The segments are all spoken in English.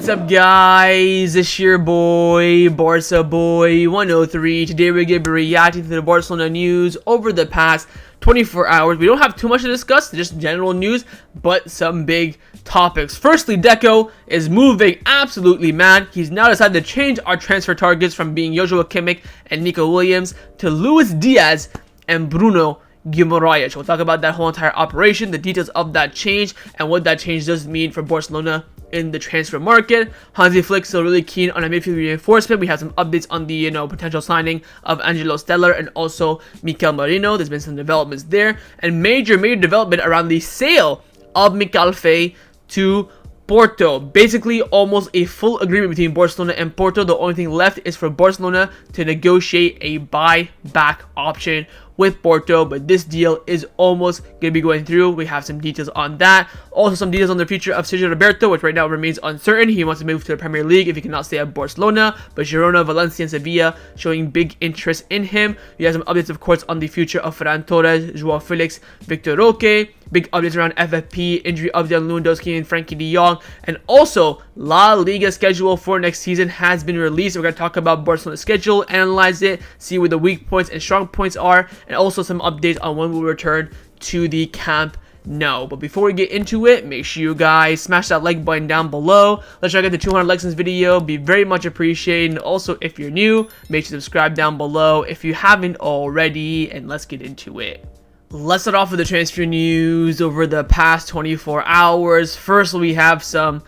What's up, guys? It's your boy, Barça Boy 103. Today we're going to be reacting to the Barcelona news over the past 24 hours. We don't have too much to discuss, just general news, but some big topics. Firstly, Deco is moving absolutely mad. He's now decided to change our transfer targets from being Joshua Kimmich and Nico Williams to Luis Diaz and Bruno Guimarães. We'll talk about that whole entire operation, the details of that change, and what that change does mean for Barcelona in the transfer market. Hansi Flick still really keen on a midfield reinforcement. We have some updates on the potential signing of Angelo and also Mikel Merino. There's been some developments there, and major development around the sale of Mikayil Faye to Porto. Basically almost a full agreement between Barcelona and Porto. The only thing left is for Barcelona to negotiate a buyback option with Porto, but this deal is almost going to be going through. We have some details on that. Also some details on the future of Sergi Roberto, which right now remains uncertain. He wants to move to the Premier League if he cannot stay at Barcelona, but Girona, Valencia and Sevilla showing big interest in him. We have some updates, of course, on the future of Ferran Torres, João Felix, Vitor Roque. Big updates around FFP, injury update on Lewandowski and Frankie de Jong, and also La Liga schedule for next season has been released. We're going to talk about Barcelona's schedule, analyze it, see where the weak points and strong points are, and also some updates on when we'll return to the Camp Nou. But before we get into it, make sure you guys smash that like button down below. Let's try to get to 200 likes in this video. Be very much appreciated. And also, if you're new, make sure to subscribe down below if you haven't already, and let's get into it. Let's start off with the transfer news over the past 24 hours. First, we have some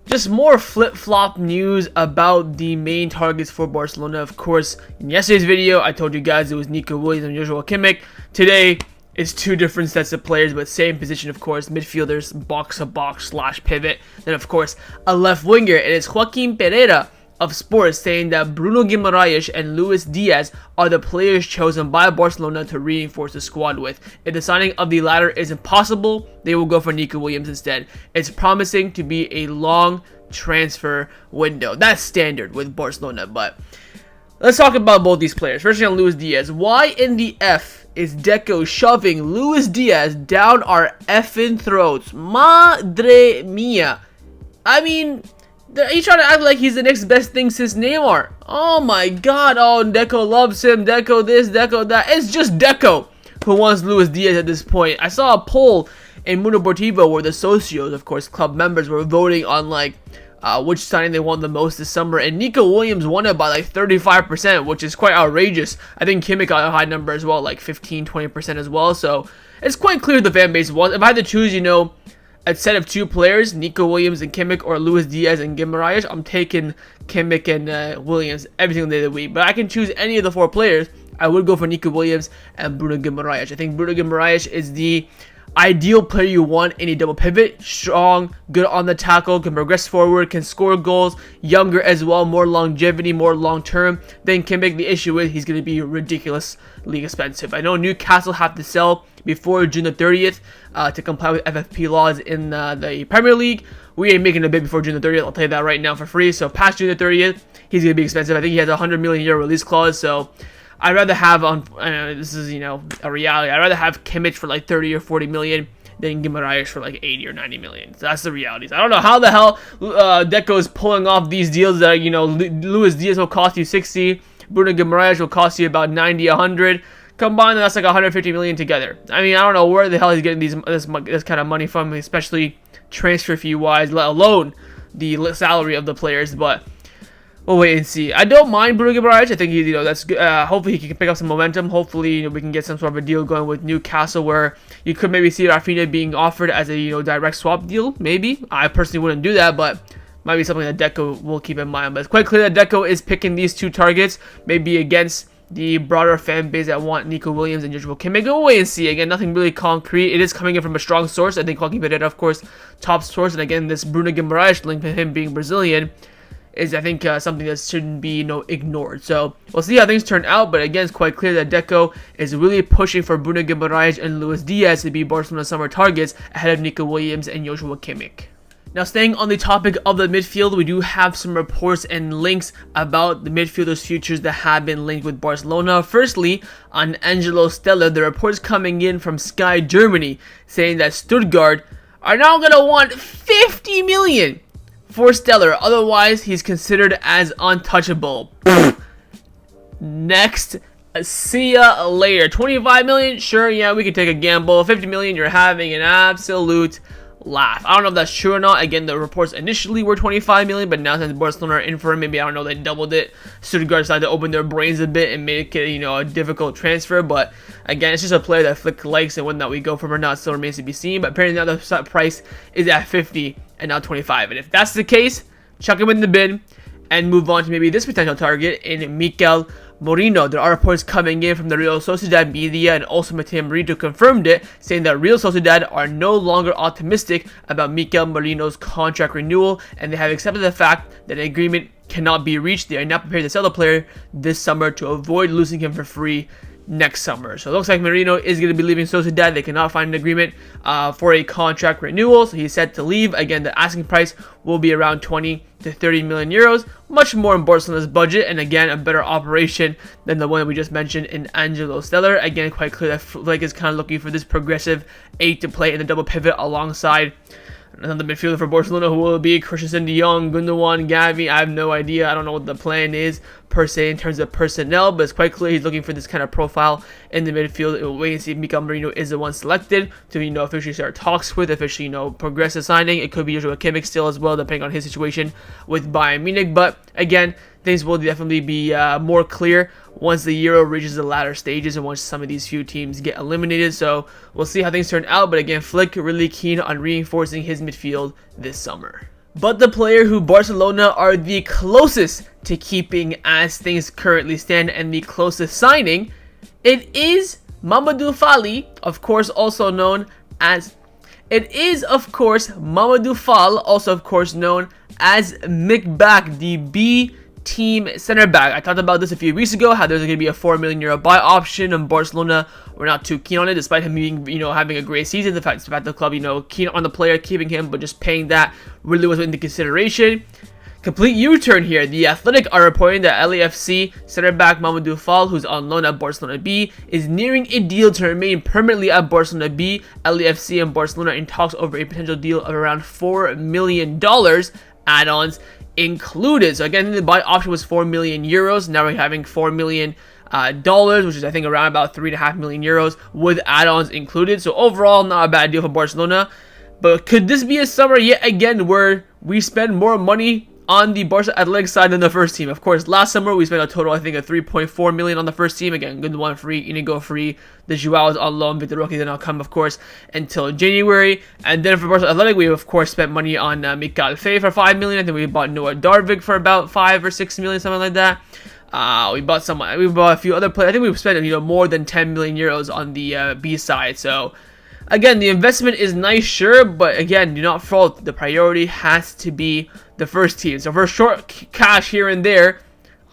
just more flip-flop news about the main targets for Barcelona. Of course, in yesterday's video, I told you guys it was Nico Williams and Joshua Kimmich. Today, it's two different sets of players, but same position, of course. Midfielders, box-to-box / pivot. Then, of course, a left winger. It is Joaquin Pereira of Sports saying that Bruno Guimarães and Luis Diaz are the players chosen by Barcelona to reinforce the squad with. If the signing of the latter is impossible, they will go for Nico Williams instead. It's promising to be a long transfer window. That's standard with Barcelona, but let's talk about both these players. First on Luis Diaz. Why in the F is Deco shoving Luis Diaz down our effing throats? Madre mia. I mean, he's trying to act like he's the next best thing since Neymar. Oh my god. Oh, Deco loves him. Deco this, Deco that. It's just Deco who wants Luis Diaz at this point. I saw a poll in Mundo Deportivo where the socios, of course, club members, were voting on which signing they want the most this summer. And Nico Williams won it by like 35%, which is quite outrageous. I think Kimmich got a high number as well, like 15-20% as well. So it's quite clear the fan base wants. If I had to choose, a set of two players, Nico Williams and Kimmich or Luis Diaz and Guimarães, I'm taking Kimmich and Williams every single day of the week. But I can choose any of the four players. I would go for Nico Williams and Bruno Guimarães. I think Bruno Guimarães is the ideal player you want in a double pivot. Strong, good on the tackle, can progress forward, can score goals, younger as well, more longevity, more long term. Then Kimmich, the issue is he's going to be ridiculously expensive. I know Newcastle have to sell before June the 30th to comply with FFP laws in the Premier League. We ain't making a bid before June the 30th, I'll tell you that right now for free. So past June the 30th, he's going to be expensive. I think he has a €100 million release clause, so I'd rather have, this is, a reality, I'd rather have Kimmich for like 30 or 40 million than Guimarães for like 80 or 90 million. So that's the realities. I don't know how the hell Deco is pulling off these deals that, Luis Diaz will cost you 60, Bruno Guimarães will cost you about 90, 100. Combined, that's like 150 million together. I mean, I don't know where the hell he's getting this kind of money from, especially transfer fee wise, let alone the salary of the players, but we'll wait and see. I don't mind Bruno Guimarães. I think that's good. Hopefully he can pick up some momentum. Hopefully we can get some sort of a deal going with Newcastle where you could maybe see Rafinha being offered as a direct swap deal. Maybe I personally wouldn't do that, but might be something that Deco will keep in mind. But it's quite clear that Deco is picking these two targets, maybe against the broader fan base that want Nico Williams and Joshua Kimmich. Go away and see. Again, nothing really concrete. It is coming in from a strong source. I think Joaquin Pereira, of course, top source. And again, this Bruno Guimarães link with him being Brazilian is, I think, something that shouldn't be ignored. So we'll see how things turn out. But again, it's quite clear that Deco is really pushing for Bruno Guimarães and Luis Diaz to be Barcelona summer targets ahead of Nico Williams and Joshua Kimmich. Now, staying on the topic of the midfield, we do have some reports and links about the midfielders' futures that have been linked with Barcelona. Firstly, on Angelo, the reports coming in from Sky Germany saying that Stuttgart are now going to want 50 million for Stellar. Otherwise, he's considered as untouchable. Next, see ya later. 25 million? Sure, yeah, we could take a gamble. 50 million, you're having an absolute laugh. I don't know if that's true or not. Again, the reports initially were 25 million, but now since Barcelona are in for him, maybe, I don't know, they doubled it. Stuttgart decided to open their brains a bit and make it, you know, a difficult transfer. But again, it's just a player that Flick likes, and whether or not we go from or not still remains to be seen. But apparently now the price is at 50 and not 25. And if that's the case, chuck him in the bin and move on to maybe this potential target in Mikel Merino. There are reports coming in from the Real Sociedad media, and also Mikel Merino confirmed it, saying that Real Sociedad are no longer optimistic about Mikel Merino's contract renewal, and they have accepted the fact that an agreement cannot be reached. They are not prepared to sell the player this summer to avoid losing him for free next summer. So it looks like Merino is going to be leaving Sociedad. They cannot find an agreement for a contract renewal, so he's set to leave. Again, the asking price will be around 20 to 30 million euros, much more in Barcelona's budget, and again, a better operation than the one that we just mentioned in Angelo Stellar. Again, quite clear that Flick is kind of looking for this progressive 8 to play in the double pivot alongside another midfielder for Barcelona. Who will it be? Christensen, De Jong, Gundogan, Gavi? I have no idea. I don't know what the plan is per se in terms of personnel, but it's quite clear he's looking for this kind of profile in the midfield. We'll wait and see if Mikel Merino is the one selected to, you know, officially start talks with, officially, you know, progress the signing. It could be Joshua Kimmich still as well, depending on his situation with Bayern Munich. But again, things will definitely be more clear once the Euro reaches the latter stages and once some of these few teams get eliminated. So we'll see how things turn out. But again, Flick really keen on reinforcing his midfield this summer. But the player who Barcelona are the closest to keeping as things currently stand, and the closest signing, it is Mamadou Mbacke, of course also known as Mamadou Mbacke, also of course known as Mbacke, the B team center back. I talked about this a few weeks ago, how there's going to be a 4 million euro buy option, and Barcelona were not too keen on it, despite him being, you know, having a great season. The fact the club, you know, keen on the player, keeping him, but just paying that really wasn't into consideration. Complete U-turn here. The Athletic are reporting that LAFC center back Mamadou Mbacke, who's on loan at Barcelona B, is nearing a deal to remain permanently at Barcelona B. LAFC and Barcelona are in talks over a potential deal of around $4 million, add-ons included. So again, the buy option was 4 million euros. Now we're having $4 million, which is I think around about 3.5 million euros with add-ons included. So overall, not a bad deal for Barcelona. But could this be a summer yet again where we spend more money on the Barca Athletic side than the first team? Of course, last summer we spent a total, I think, of 3.4 million on the first team. Again, Gundogan free, Inigo free, the Joao is on loan, Vitor Roque did not come, of course, until January. And then for Barca Athletic, we of course spent money on Mikayil Faye for 5 million. I think we bought Noah Darvik for about 5 or 6 million, something like that. We bought a few other players. I think we've spent, you know, more than 10 million euros on the B side. So again, the investment is nice, sure, but again, do not fault. The priority has to be the first team. So for short cash here and there,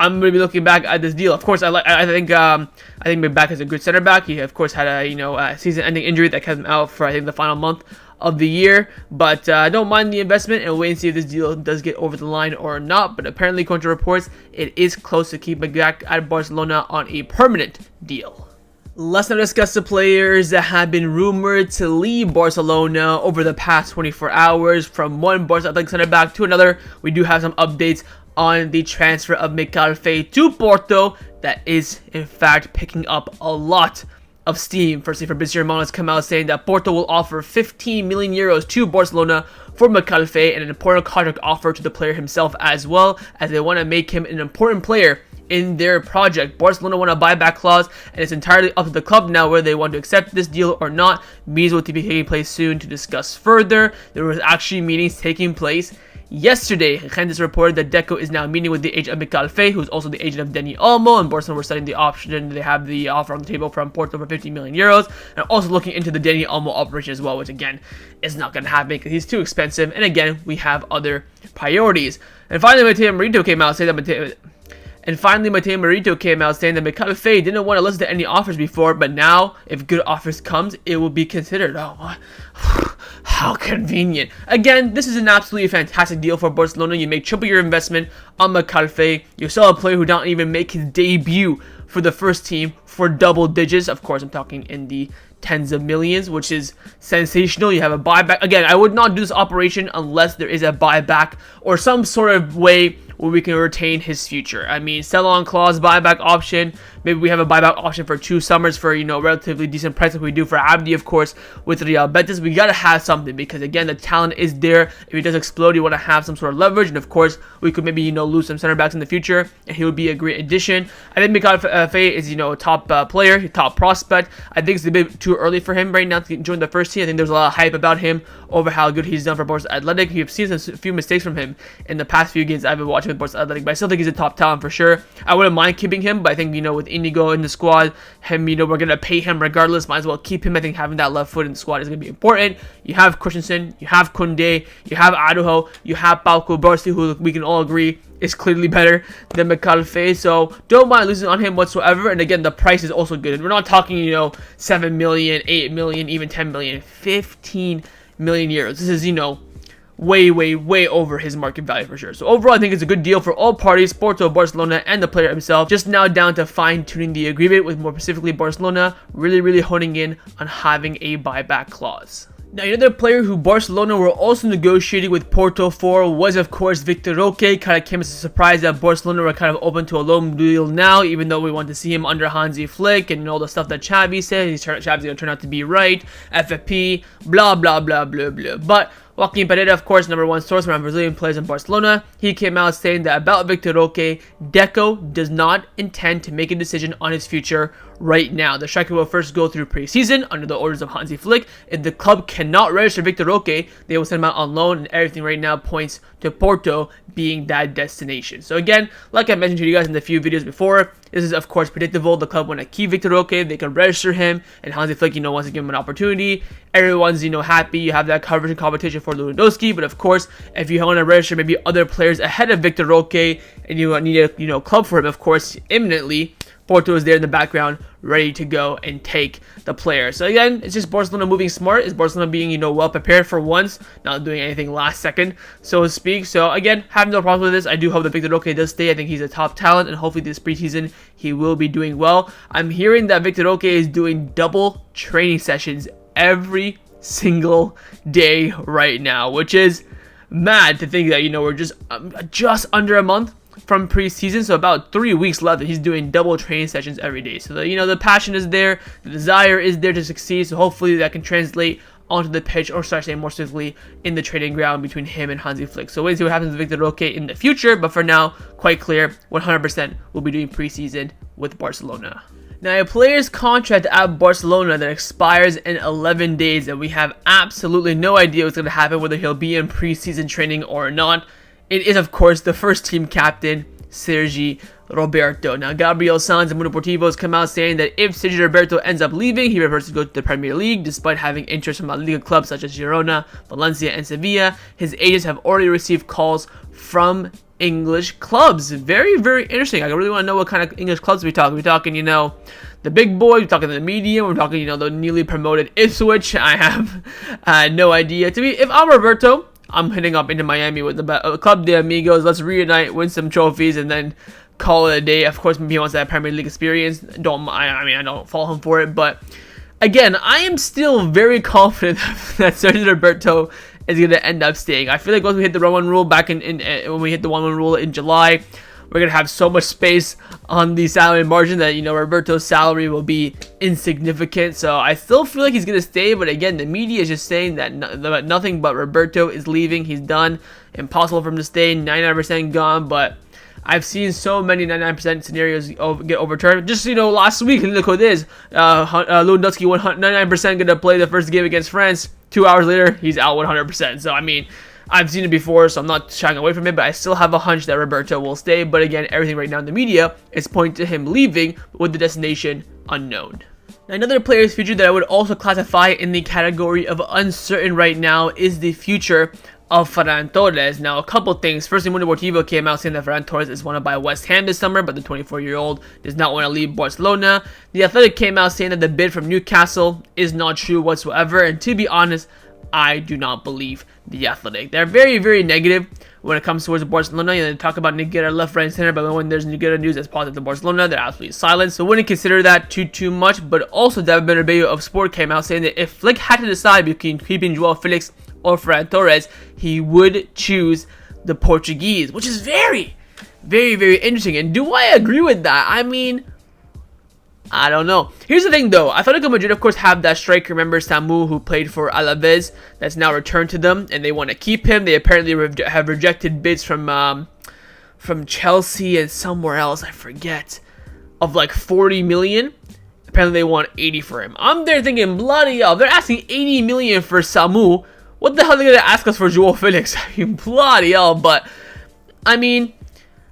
I'm going to be looking back at this deal. Of course, I think Mbacke is a good center back. He of course had a season-ending injury that kept him out for I think the final month of the year. But I don't mind the investment, and we'll wait and see if this deal does get over the line or not. But apparently, according to reports, it is close to keep Mbacke at Barcelona on a permanent deal. Let's now discuss the players that have been rumored to leave Barcelona over the past 24 hours. From one Barca Athletic center back to another, we do have some updates on the transfer of Mikayil Faye to Porto that is, in fact, picking up a lot of steam. Firstly, Fabrizio Romano has come out saying that Porto will offer 15 million euros to Barcelona for Mikayil Faye, and an important contract offer to the player himself as well, as they want to make him an important player in their project. Barcelona want a buyback clause, and it's entirely up to the club now whether they want to accept this deal or not. Meetings will be taking place soon to discuss further. There was actually meetings taking place yesterday. Candice reported that Deco is now meeting with the agent of Mikayil Faye, who's also the agent of Dani, and Barcelona were studying the option. They have the offer on the table from Porto for 50 million euros, and also looking into the Dani operation as well, which again is not going to happen because he's too expensive, and again we have other priorities. And finally, Mikel Merino came out saying that Mikayil Faye didn't want to listen to any offers before, but now, if good offers comes, it will be considered. Oh, what? How convenient. Again, this is an absolutely fantastic deal for Barcelona. You make triple your investment on Mikayil Faye. You sell a player who don't even make his debut for the first team for double digits. Of course, I'm talking in the tens of millions, which is sensational. You have a buyback. Again, I would not do this operation unless there is a buyback or some sort of way where we can retain his future. I mean, sell-on clause, buyback option. Maybe we have a buyback option for 2 summers for, you know, relatively decent price like we do for Abdi, of course, with Real Betis. We gotta have something because, again, the talent is there. If he does explode, you want to have some sort of leverage. And, of course, we could maybe, you know, lose some center backs in the future, and he would be a great addition. I think Mikayil Faye is, you know, a top player, top prospect. I think it's a bit too early for him right now to join the first team. I think there's a lot of hype about him over how good he's done for Barca Athletic. You've seen a few mistakes from him in the past few games I've been watching with Barca Athletic, but I still think he's a top talent for sure. I wouldn't mind keeping him, but I think, you know, with Inigo in the squad, him, you know, we're going to pay him regardless. Might as well keep him. I think having that left foot in the squad is going to be important. You have Christensen, you have Koundé, you have Araujo, you have Pau Cubarsí, who we can all agree is clearly better than Mikayil Faye, so don't mind losing on him whatsoever. And again, the price is also good. We're not talking, you know, 7 million, 8 million, even 10 million, 15 million euros. This is, you know, way over his market value for sure. So overall, I think it's a good deal for all parties, Porto, Barcelona, and the player himself. Just now down to fine-tuning the agreement, with more specifically Barcelona really honing in on having a buyback clause. Now, another player who Barcelona were also negotiating with Porto for was, of course, Vitor Roque. Kind of came as a surprise that Barcelona were kind of open to a loan deal now, even though we want to see him under Hansi Flick and all the stuff that Xavi said. Xavi's going to turn out to be right. FFP, blah, blah, blah, blah, blah. But Joaquin Pereira, of course, number one source around Brazilian players in Barcelona, he came out saying that about Vitor Roque, Deco does not intend to make a decision on his future right now. The striker will first go through preseason under the orders of Hansi Flick. If the club cannot register Vitor Roque, they will send him out on loan, and everything right now points to Porto being that destination. So again, like I mentioned to you guys in the few videos before, this is of course predictable. The club want to keep Vitor Roque, they can register him, and Hansi Flick, you know, wants to give him an opportunity. Everyone's, you know, happy. You have that coverage and competition for Lewandowski, but of course, if you want to register maybe other players ahead of Vitor Roque and you need a, you know, club for him, of course, imminently, Porto is there in the background, ready to go and take the player. So again, it's just Barcelona moving smart. It's Barcelona being, you know, well prepared for once, not doing anything last second, so to speak. So again, have no problem with this. I do hope that Vitor Roque does stay. I think he's a top talent, and hopefully this preseason he will be doing well. I'm hearing that Vitor Roque is doing double training sessions every single day right now, which is mad to think that, you know, we're just under a month from preseason, so about 3 weeks left, and he's doing double training sessions every day. So the, you know, the passion is there, the desire is there to succeed. So hopefully that can translate onto the pitch, or start saying more specifically in the training ground between him and Hansi Flick. So wait and see what happens with Vitor Roque in the future, but for now, quite clear, 100% will be doing preseason with Barcelona. Now, a player's contract at Barcelona that expires in 11 days, and we have absolutely no idea what's going to happen, whether he'll be in preseason training or not. It is, of course, the first team captain, Sergi Roberto. Now, Gabriel Sanz and Mundo Deportivo has come out saying that if Sergi Roberto ends up leaving, he prefers to go to the Premier League, despite having interest from La Liga clubs such as Girona, Valencia, and Sevilla. His agents have already received calls from English clubs. Very interesting. I really want to know what kind of English clubs we're talking. We're talking, you know, the big boys, we're talking the medium, we're talking, you know, the newly promoted Ipswich. I have no idea. To me, if I'm Roberto, I'm hitting up into Miami with the Club de Amigos. Let's reunite, win some trophies, and then call it a day. Of course, maybe he wants that Premier League experience. I don't follow him for it, but again, I am still very confident that Sergi Roberto is going to end up staying. I feel like once we hit the 1-1 rule back when we hit the 1-1 rule in July, we're going to have so much space on the salary margin that, you know, Roberto's salary will be insignificant. So I still feel like he's going to stay. But again, the media is just saying that nothing but Roberto is leaving. He's done. Impossible for him to stay. 99% gone. But I've seen so many 99% scenarios get overturned. Just, you know, last week, look what it is. Lewandowski 99% going to play the first game against France. 2 hours later, he's out 100%. So, I mean, I've seen it before, so I'm not shying away from it, but I still have a hunch that Roberto will stay. But again, everything right now in the media is pointing to him leaving with the destination unknown. Now, another player's future that I would also classify in the category of uncertain right now is the future of Ferran Torres. Now, a couple things. Firstly, Mundo Deportivo came out saying that Ferran Torres is wanted by West Ham this summer, but the 24-year-old does not want to leave Barcelona. The Athletic came out saying that the bid from Newcastle is not true whatsoever, and to be honest, I do not believe the Athletic. They're very, very negative when it comes towards Barcelona. They talk about Negreira left, right, and center, but when there's Negreira news that's positive to Barcelona, they're absolutely silent. So wouldn't consider that too much. But also, David Bernabeu of Sport came out saying that if Flick had to decide between keeping Joao Felix or Ferran Torres, he would choose the Portuguese, which is very, very, very interesting. And do I agree with that? I mean, I don't know. Here's the thing, though. Atletico Madrid, of course, have that striker, remember, Samu, who played for Alaves, that's now returned to them, and they want to keep him. They apparently have rejected bids from Chelsea and somewhere else, I forget, of like 40 million. Apparently, they want 80 for him. I'm there thinking, bloody hell, they're asking 80 million for Samu. What the hell are they going to ask us for Joao Felix? I mean, bloody hell, but, I mean,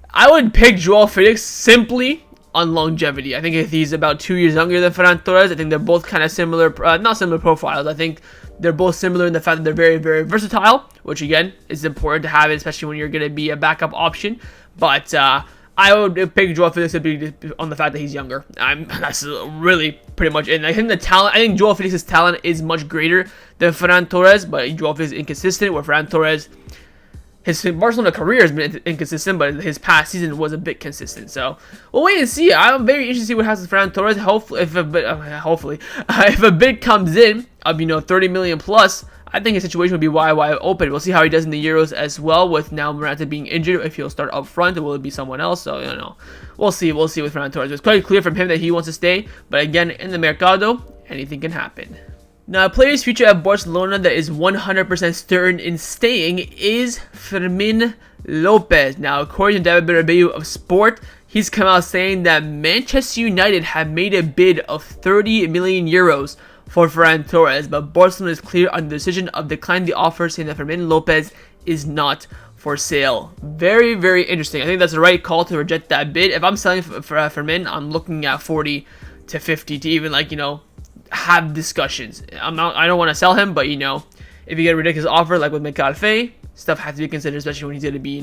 I would pick Joao Felix simply on longevity. I think if he's about 2 years younger than Ferran Torres, I think they're both kind of similar, not similar profiles. I think they're both similar in the fact that they're very, very versatile, which again is important to have, especially when you're going to be a backup option. But I would pick Joao Felix on the fact that he's younger. That's really pretty much it. And I think the talent, I think Joao Felix's talent is much greater than Ferran Torres, but Joao Felix is inconsistent, where Ferran Torres, his Barcelona career has been inconsistent, but his past season was a bit consistent. So we'll wait and see. I'm very interested to see what happens with Ferran Torres. Hopefully, if a bid comes in of 30 million plus, I think his situation would be wide open. We'll see how he does in the Euros as well, with now Morata being injured. If he'll start up front, or will it be someone else? So we'll see. We'll see with Ferran Torres. It's quite clear from him that he wants to stay, but again, in the Mercado, anything can happen. Now, a player's future at Barcelona that is 100% certain in staying is Fermin Lopez. Now, according to David Bernabeu of Sport, he's come out saying that Manchester United have made a bid of 30 million euros for Ferran Torres, but Barcelona is clear on the decision of declining the offer, saying that Fermin Lopez is not for sale. Very, very interesting. I think that's the right call to reject that bid. If I'm selling for Fermin, I'm looking at 40 to 50 to even, have discussions. I don't want to sell him, but if you get a ridiculous offer like with Mikayil Faye, stuff has to be considered, especially when he's going to be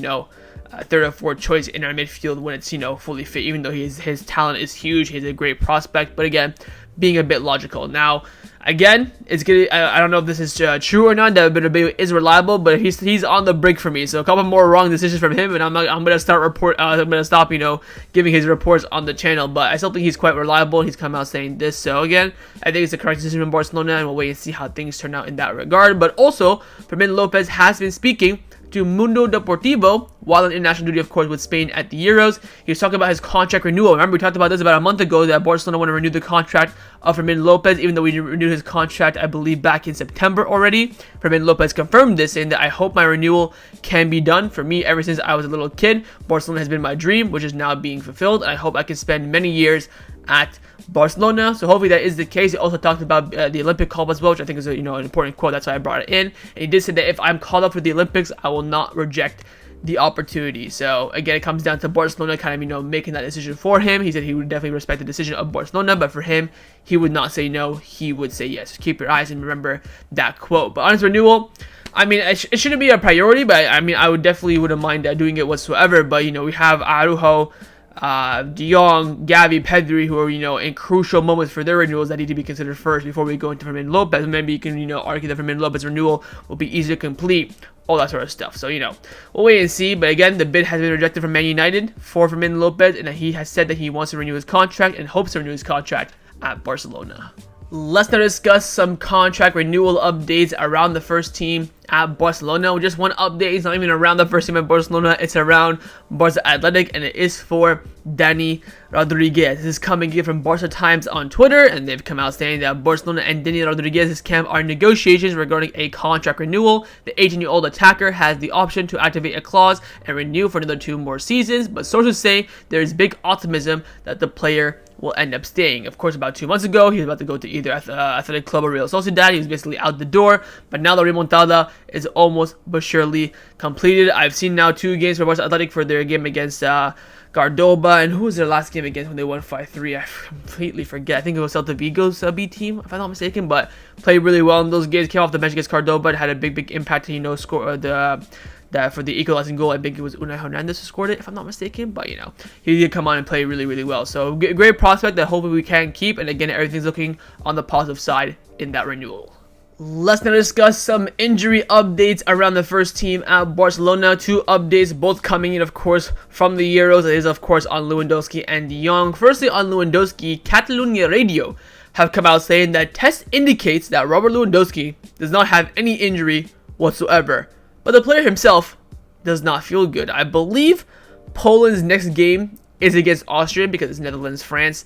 third or fourth choice in our midfield when it's fully fit. Even though his talent is huge, he's a great prospect, but again, being a bit logical. Now, again, it's gonna. I don't know if this is true or not. That Bernabeu is reliable, but he's on the brink for me. So a couple more wrong decisions from him, and I'm gonna stop giving his reports on the channel. But I still think he's quite reliable. He's come out saying this. So again, I think it's the correct decision from Barcelona, and we'll wait and see how things turn out in that regard. But also, Fermin Lopez has been speaking to Mundo Deportivo while on international duty, of course, with Spain at the Euros. He was talking about his contract renewal. Remember, we talked about this about a month ago, that Barcelona want to renew the contract of Fermin Lopez, even though we renewed his contract, I believe, back in September already. Fermin Lopez confirmed this, saying that I hope my renewal can be done. For me, ever since I was a little kid, Barcelona has been my dream, which is now being fulfilled, and I hope I can spend many years at Barcelona. So hopefully that is the case. He also talked about the Olympic call as well, which I think is an important quote. That's why I brought it in. And he did say that if I'm called up for the Olympics, I will not reject the opportunity. So again, it comes down to Barcelona kind of making that decision for him. He said he would definitely respect the decision of Barcelona, but for him, he would not say no, he would say yes. Keep your eyes and remember that quote. But on his renewal, I mean, it shouldn't be a priority, but I mean, I wouldn't mind doing it whatsoever. But we have Araujo, De Jong, Gavi, Pedri, who are in crucial moments for their renewals that need to be considered first before we go into Fermin Lopez. Maybe you can argue that Fermin Lopez renewal will be easier to complete, all that sort of stuff. So we'll wait and see. But again, the bid has been rejected from Man United for Fermin Lopez, and he has said that he wants to renew his contract and hopes to renew his contract at Barcelona. Let's now discuss some contract renewal updates around the first team at Barcelona. Just one update. It's not even around the first team at Barcelona. It's around Barça Athletic, and it is for Dani Rodriguez. This is coming in from Barca Times on Twitter, and they've come out saying that Barcelona and Dani Rodriguez's camp are in negotiations regarding a contract renewal. The 18-year-old attacker has the option to activate a clause and renew for another 2 more seasons, but sources say there is big optimism that the player will end up staying. Of course, about 2 months ago, he was about to go to either Athletic Club or Real Sociedad. He was basically out the door, but now the remontada is almost but surely completed. I've seen now 2 games for Barça Athletic for their game against Cordoba, and who was their last game against when they won 5-3? I completely forget. I think it was Celta Vigo's B team, if I'm not mistaken, but played really well in those games. Came off the bench against Cordoba, and had a big impact to score that for the equalizing goal. I think it was Unai Hernandez who scored it, if I'm not mistaken, but he did come on and play really, really well. So great prospect that hopefully we can keep, and again, everything's looking on the positive side in that renewal. Let's now discuss some injury updates around the first team at Barcelona. Two updates, both coming in, of course, from the Euros. It is, of course, on Lewandowski and De Jong. Firstly, on Lewandowski, Catalunya Radio have come out saying that test indicates that Robert Lewandowski does not have any injury whatsoever. But the player himself does not feel good. I believe Poland's next game is against Austria because it's Netherlands-France.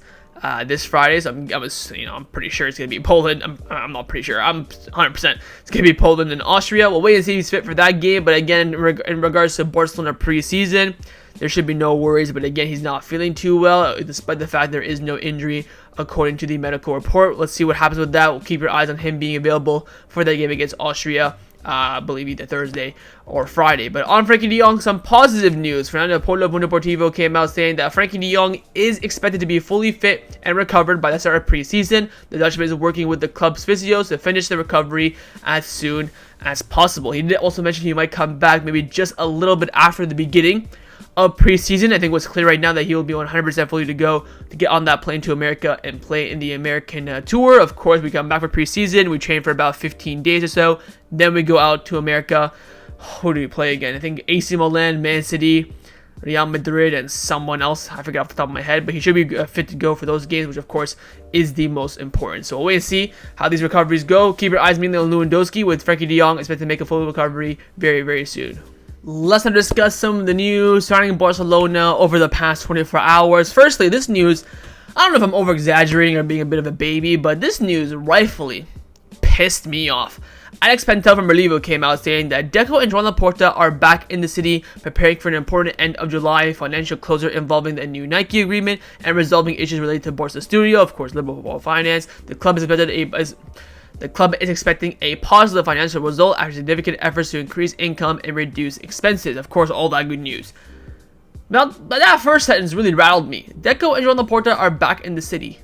This Friday, so I'm pretty sure it's gonna be Poland. I'm not pretty sure. I'm 100%. It's gonna be Poland and Austria. We'll wait and see if he's fit for that game. But again, in regards to Barcelona preseason, there should be no worries. But again, he's not feeling too well, despite the fact there is no injury according to the medical report. Let's see what happens with that. We'll keep your eyes on him being available for that game against Austria. I believe either Thursday or Friday. But on Frenkie de Jong, some positive news. Fernando Porto Deportivo came out saying that Frenkie de Jong is expected to be fully fit and recovered by the start of preseason. The Dutchman is working with the club's physios to finish the recovery as soon as possible. He did also mention he might come back maybe just a little bit after the beginning of preseason. I think what's clear right now that he will be 100% fully to go to get on that plane to America and play in the American tour. Of course, we come back for preseason. We train for about 15 days or so. Then we go out to America. Who do we play again? I think AC Milan, Man City, Real Madrid, and someone else. I forget off the top of my head, but he should be fit to go for those games, which of course is the most important. So we'll wait and see how these recoveries go. Keep your eyes mainly on Lewandowski, with Frenkie de Jong expected to make a full recovery very, very soon. Let's now discuss some of the news surrounding Barcelona over the past 24 hours. Firstly, this news, I don't know if I'm over-exaggerating or being a bit of a baby, but this news rightfully pissed me off. Alex Pentel from Relevo came out saying that Deco and Joan Laporta are back in the city, preparing for an important end of July financial closure involving the new Nike agreement and resolving issues related to Barça Studio, of course, Liberal Football Finance. The club is expecting a positive financial result after significant efforts to increase income and reduce expenses. Of course, all that good news. Now, that first sentence really rattled me. Deco and Joan Laporta are back in the city.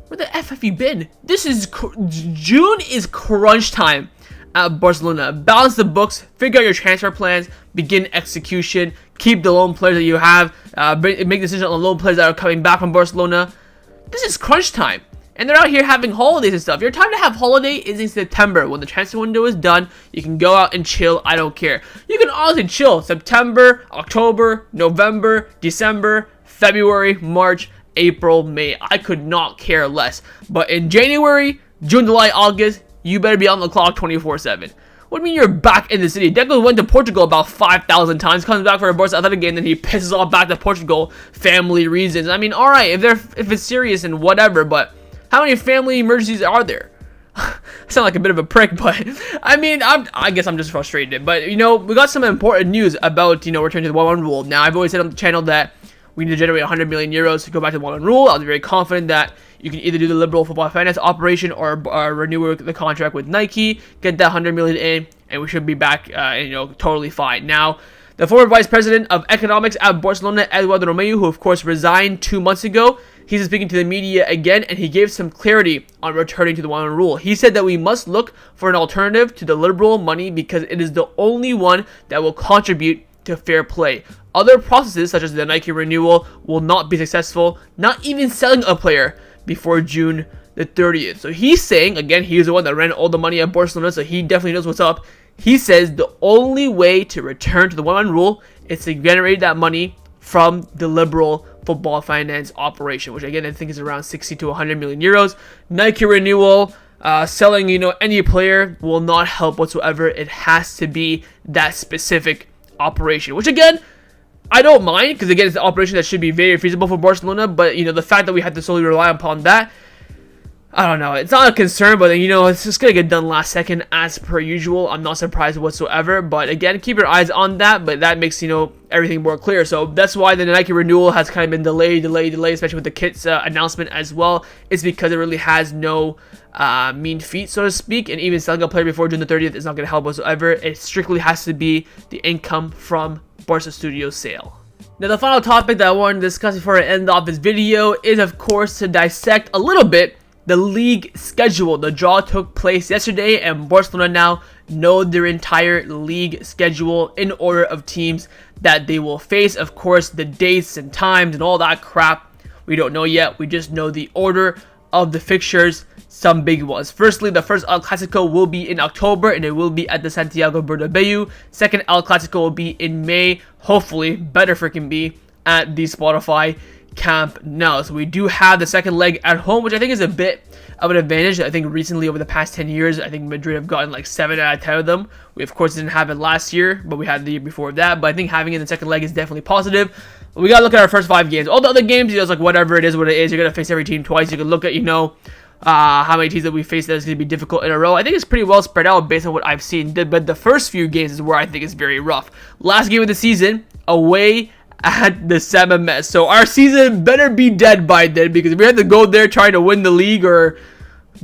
Where the F have you been? June is crunch time at Barcelona. Balance the books, figure out your transfer plans, begin execution, keep the loan players that you have, make decisions on the loan players that are coming back from Barcelona. This is crunch time. And they're out here having holidays and stuff. Your time to have holiday is in September. When the transfer window is done, you can go out and chill. I don't care. You can honestly chill September, October, November, December, February, March, April, May. I could not care less. But in January, June, July, August, you better be on the clock 24/7. What do you mean you're back in the city? Deco went to Portugal about 5,000 times, comes back for a Barca athletic game, then he pisses off back to Portugal. Family reasons. I mean, alright, if it's serious and whatever, but how many family emergencies are there? I sound like a bit of a prick, but I mean, I guess I'm just frustrated. But, we got some important news about, returning to the 1-1 rule. Now, I've always said on the channel that we need to generate 100 million euros to go back to the 1-1 rule. I was very confident that you can either do the liberal football finance operation or renew the contract with Nike, get that 100 million in, and we should be back, totally fine. Now, the former vice president of economics at Barcelona, Eduardo Romeu, who of course resigned 2 months ago, he's speaking to the media again, and he gave some clarity on returning to the 1-1 rule. He said that we must look for an alternative to the liberal money because it is the only one that will contribute to fair play. Other processes, such as the Nike renewal, will not be successful, not even selling a player before June the 30th. So he's saying, again, he's the one that ran all the money at Barcelona, so he definitely knows what's up. He says the only way to return to the 1-1 rule is to generate that money from the liberal football finance operation, which again I think is around 60 to 100 million euros. Nike renewal, selling any player will not help whatsoever. It has to be that specific operation, which again I don't mind, because again it's an operation that should be very feasible for Barcelona. But the fact that we have to solely rely upon that, I don't know. It's not a concern, but it's just gonna get done last second as per usual. I'm not surprised whatsoever. But again, keep your eyes on that. But that makes everything more clear. So that's why the Nike renewal has kind of been delayed, especially with the kits announcement as well. It's because it really has no mean feet, so to speak. And even selling a player before June the 30th is not gonna help whatsoever. It strictly has to be the income from Barça Studio sale. Now, the final topic that I want to discuss before I end off this video is, of course, to dissect a little bit the league schedule. The draw took place yesterday, and Barcelona now know their entire league schedule in order of teams that they will face. Of course, the dates and times and all that crap we don't know yet. We just know the order of the fixtures, some big ones. Firstly, the first El Clasico will be in October, and it will be at the Santiago Bernabeu. Second El Clasico will be in May. Hopefully, better freaking be at the Spotify Camp Nou. So we do have the second leg at home, which I think is a bit of an advantage. I think recently, over the past 10 years, I think Madrid have gotten like 7 out of 10 of them. We, of course, didn't have it last year, but we had the year before that. But I think having it in the second leg is definitely positive. But we got to look at our first 5 games. All the other games, it's like whatever it is, what it is. You're going to face every team twice. You can look at, how many teams that we face that is going to be difficult in a row. I think it's pretty well spread out based on what I've seen. But the first few games is where I think it's very rough. Last game of the season, away at the Samames. So our season better be dead by then, because if we have to go there trying to win the league or,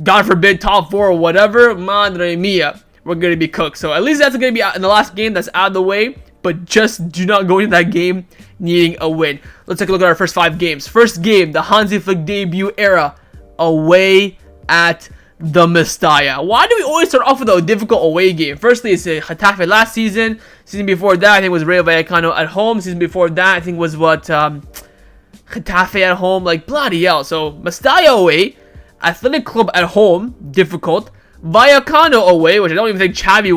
God forbid, top 4 or whatever, madre mia, we're going to be cooked. So at least that's going to be out in the last game. That's out of the way. But just do not go into that game needing a win. Let's take a look at our first 5 games. First game, the Hansi Flick debut era, away at the Mestalla. Why do we always start off with a difficult away game? Firstly, it's Getafe last season. Season before that, I think it was Rayo Vallecano at home. Season before that, I think was Getafe at home. Like, bloody hell. So, Mestalla away. Athletic Club at home, difficult. Vallecano away, which I don't even think Xavi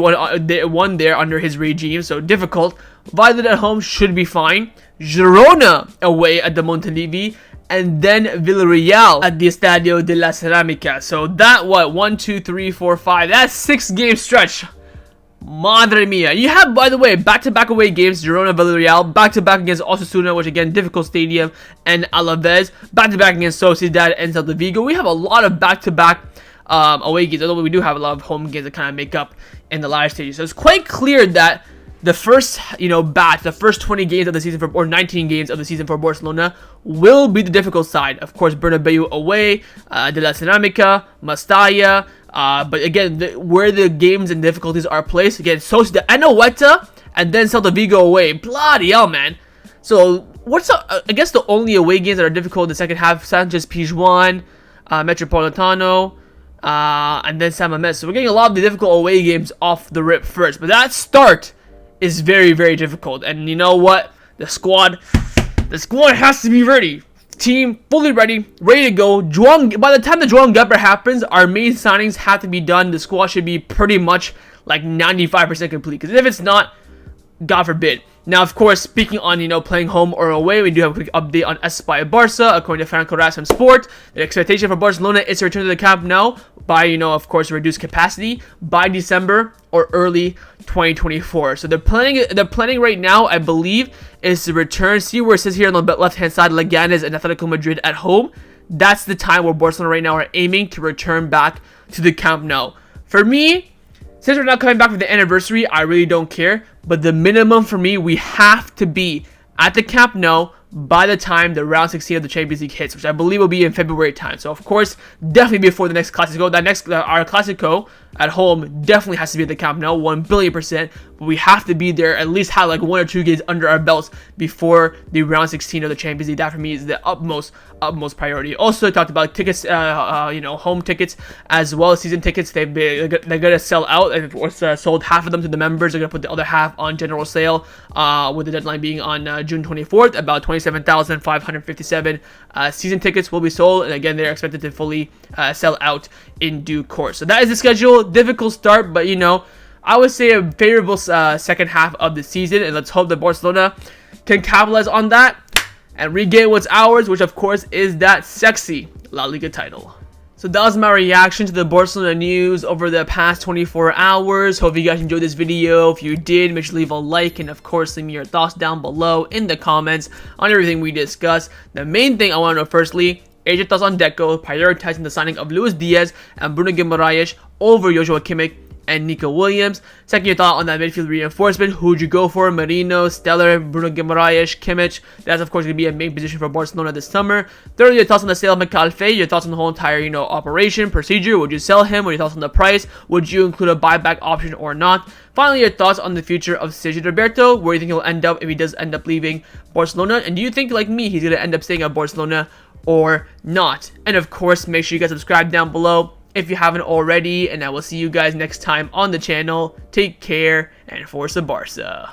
won there under his regime, so difficult. Valladolid at home should be fine. Girona away at the Montilivi. And then Villarreal at the Estadio de la Ceramica. So that, 1, 2, 3, 4, 5. That's 6 game stretch. Madre mia. You have, by the way, back-to-back away games. Girona, Villarreal. Back-to-back against Osasuna, which again, difficult stadium. And Alaves. Back-to-back against Sociedad and Celta Vigo. We have a lot of back-to-back away games. Although we do have a lot of home games that kind of make up in the latter stages. So it's quite clear that the first, batch, the first 20 games of the season or 19 games of the season for Barcelona will be the difficult side. Of course, Bernabeu away, de la Ceramica, Mestalla. But again, where the games and difficulties are placed, again, Sociedad, Anoeta, and then Celta Vigo away. Bloody hell, man. So, I guess the only away games that are difficult in the second half, Sanchez Pizjuan, Metropolitano, and then Samames. So we're getting a lot of the difficult away games off the rip first. But that start is very, very difficult. And you know what? The squad has to be ready. Team fully ready to go. By the time the Joan Gepper happens, our main signings have to be done. The squad should be pretty much like 95% complete. Because if it's not, God forbid. Now, of course, speaking on, playing home or away, we do have a quick update on Espai Barça. According to Ferran Torres from Sport, the expectation for Barcelona is to return to the Camp Nou by, of course, reduced capacity by December or early 2024. So they're planning right now, I believe, is to return. See where it says here on the left-hand side, Leganes and Atletico Madrid at home. That's the time where Barcelona right now are aiming to return back to the Camp Nou. For me, since we're not coming back for the anniversary, I really don't care. But the minimum for me, we have to be at the Camp Nou by the time the round 16 of the Champions League hits, which I believe will be in February time. So, of course, definitely before the next Clasico. Our Clasico at home definitely has to be at the Camp Nou, 1,000,000,000%. But we have to be there, at least have like 1 or 2 games under our belts before the round 16 of the Champions League. That for me is the utmost priority. Also, I talked about tickets, home tickets as well as season tickets. They're gonna sell out. Of course, sold half of them to the members. They're gonna put the other half on general sale, with the deadline being on June 24th. About 27,557 season tickets will be sold, and again, they're expected to fully sell out in due course. So that is the schedule. Difficult start, but I would say a favorable second half of the season, and let's hope that Barcelona can capitalize on that and regain what's ours, which of course is that sexy La Liga title. So that was my reaction to the Barcelona news over the past 24 hours. Hope you guys enjoyed this video. If you did, make sure to leave a like, and of course leave me your thoughts down below in the comments on everything we discussed. The main thing I want to know firstly, is your thoughts on Deco prioritizing the signing of Luis Diaz and Bruno Guimarães over Joshua Kimmich and Nico Williams. Second, your thought on that midfield reinforcement. Who would you go for? Merino, Stellar, Bruno Guimarães, Kimmich. That's of course going to be a main position for Barcelona this summer. Third, your thoughts on the sale of Mikayil Faye. Your thoughts on the whole entire operation, procedure. Would you sell him? What are your thoughts on the price? Would you include a buyback option or not? Finally, your thoughts on the future of Sergi Roberto. Where do you think he'll end up if he does end up leaving Barcelona? And do you think, like me, he's going to end up staying at Barcelona or not? And of course, make sure you guys subscribe down below if you haven't already, and I will see you guys next time on the channel. Take care, and Forza Barça.